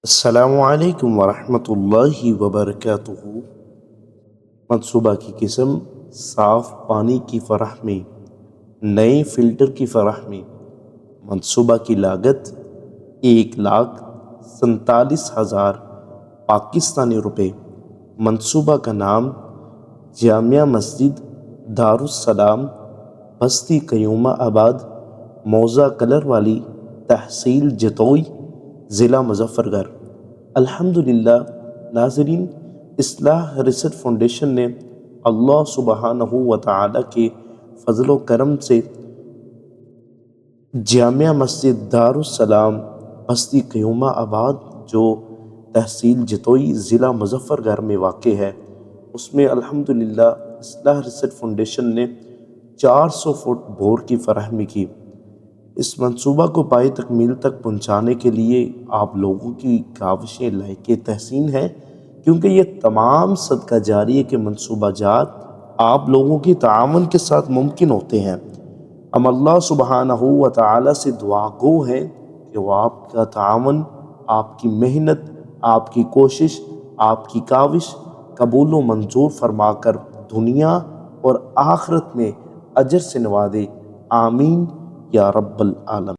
السلام علیکم ورحمۃ اللہ وبرکاتہ۔ منصوبہ کی قسم: صاف پانی کی فراہمی، نئے فلٹر کی فراہمی۔ منصوبہ کی لاگت 1,47,000 پاکستانی روپے۔ منصوبہ کا نام: جامع مسجد دارالسلام، بستی قیومہ آباد، موضع کلر والی، تحصیل جتوئی، ضلع مظفر گڑھ۔ الحمدللہ ناظرین، اصلاح ریسرچ فاؤنڈیشن نے اللہ سبحانہ و تعالی کے فضل و کرم سے جامع مسجد دارالسلام، بستی قیومہ آباد، جو تحصیل جتوئی، ضلع مظفر گڑھ میں واقع ہے، اس میں الحمدللہ اصلاح ریسرچ فاؤنڈیشن نے 400 فٹ بور کی فراہمی کی۔ اس منصوبہ کو پائے تکمیل تک پہنچانے کے لیے آپ لوگوں کی کاوشیں لائق تحسین ہیں، کیونکہ یہ تمام صدقہ جاریہ کے منصوبہ جات آپ لوگوں کی تعاون کے ساتھ ممکن ہوتے ہیں۔ ہم اللہ سبحانہ و تعالی سے دعا گو ہیں کہ وہ آپ کا تعاون، آپ کی محنت، آپ کی کوشش، آپ کی کاوش قبول و منظور فرما کر دنیا اور آخرت میں اجر سے نوازے۔ آمین یا رب العالمین۔